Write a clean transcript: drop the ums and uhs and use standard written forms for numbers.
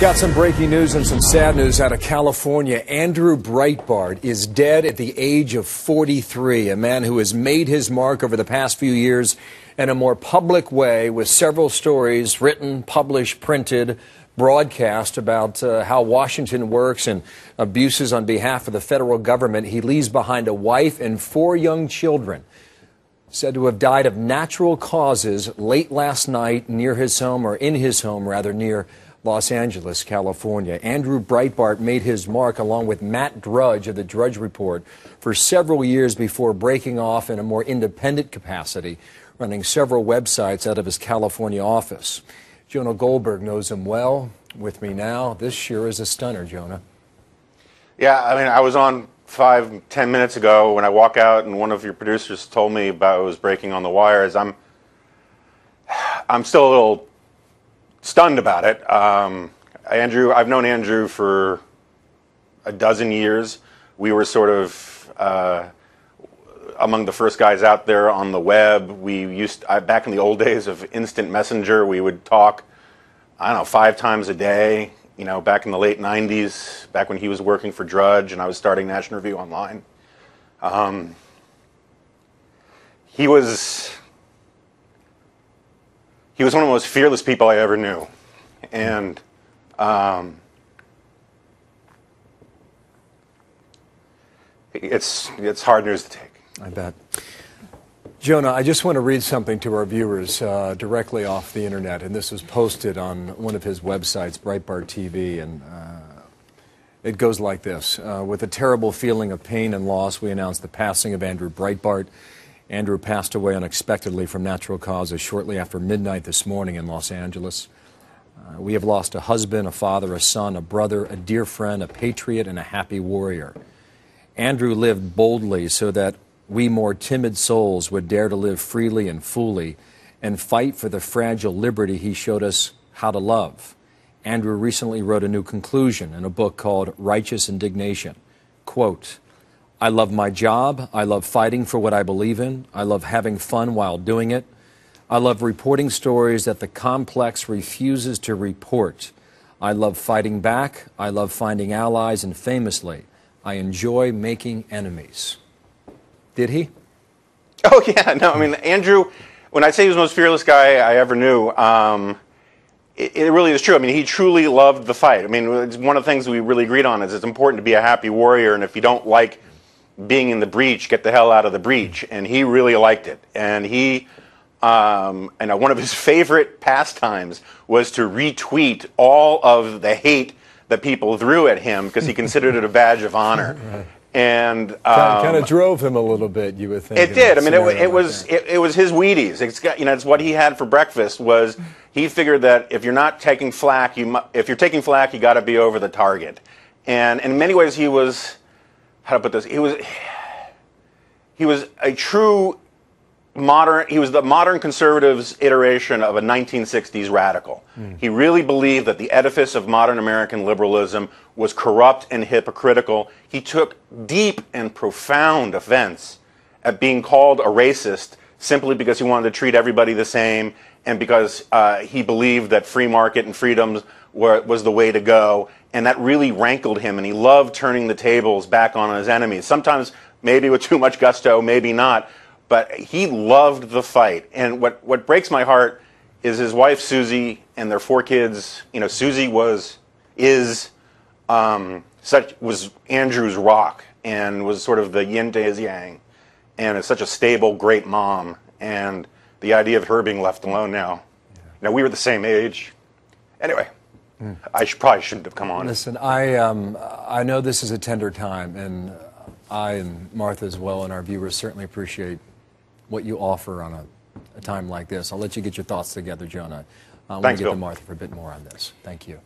Got some breaking news and some sad news out of California. Andrew Breitbart is dead at the age of 43, a man who has made his mark over the past few years in a more public way with several stories written, published, printed, broadcast about how Washington works and abuses on behalf of the federal government. He leaves behind a wife and 4 young children, said to have died of natural causes late last night near his home, or in his home rather, near Los Angeles, California. Andrew Breitbart made his mark along with Matt Drudge of the Drudge Report for several years before breaking off in a more independent capacity, running several websites out of his California office. Jonah Goldberg knows him well. With me now. This sure is a stunner, Jonah. Yeah, I mean, I was on 5-10 minutes ago when I walk out and one of your producers told me about what was breaking on the wires. I'm still a little stunned about it. Andrew, I've known Andrew for a dozen years. We were sort of among the first guys out there on the web. Back in the old days of instant messenger, we would talk, I don't know, 5 times a day, you know, back in the late 90s, back when he was working for Drudge and I was starting National Review Online. He was one of the most fearless people I ever knew. And it's hard news to take. I bet. Jonah, I just want to read something to our viewers directly off the internet, and this was posted on one of his websites, Breitbart TV, and it goes like this. With a terrible feeling of pain and loss, we announce the passing of Andrew Breitbart. Andrew passed away unexpectedly from natural causes shortly after midnight this morning in Los Angeles. We have lost a husband, a father, a son, a brother, a dear friend, a patriot, and a happy warrior. Andrew lived boldly so that we more timid souls would dare to live freely and fully and fight for the fragile liberty he showed us how to love. Andrew recently wrote a new conclusion in a book called Righteous Indignation. Quote, I love my job. I love fighting for what I believe in. I love having fun while doing it. I love reporting stories that the complex refuses to report. I love fighting back. I love finding allies. And famously, I enjoy making enemies. Did he? Oh, yeah. No, I mean, Andrew, when I say he was the most fearless guy I ever knew, it really is true. I mean, he truly loved the fight. I mean, it's one of the things we really agreed on is it's important to be a happy warrior, and if you don't like being in the breach, get the hell out of the breach. And he really liked it. And he, one of his favorite pastimes was to retweet all of the hate that people threw at him because he considered it a badge of honor. Right. And kind of drove him a little bit, you would think. It did. I mean, it was his Wheaties. It's what he had for breakfast. Was he figured that if you're not taking flack, if you're taking flack, you got to be over the target. And in many ways, he was, how to put this? He was a true modern. He was the modern conservatives' iteration of a 1960s radical. He really believed that the edifice of modern American liberalism was corrupt and hypocritical. He took deep and profound offense at being called a racist simply because he wanted to treat everybody the same and because he believed that free market and freedoms was the way to go. And that really rankled him, and he loved turning the tables back on his enemies. Sometimes maybe with too much gusto, maybe not. But he loved the fight. And what breaks my heart is his wife, Susie, and their 4 kids. You know, Susie was Andrew's rock and was sort of the yin to his yang. And is such a stable, great mom. And the idea of her being left alone now. You know, we were the same age. Anyway, I probably shouldn't have come on. Listen, I know this is a tender time, and I and Martha as well and our viewers certainly appreciate what you offer on a time like this. I'll let you get your thoughts together, Jonah. I want to get to Martha for a bit more on this. Thank you.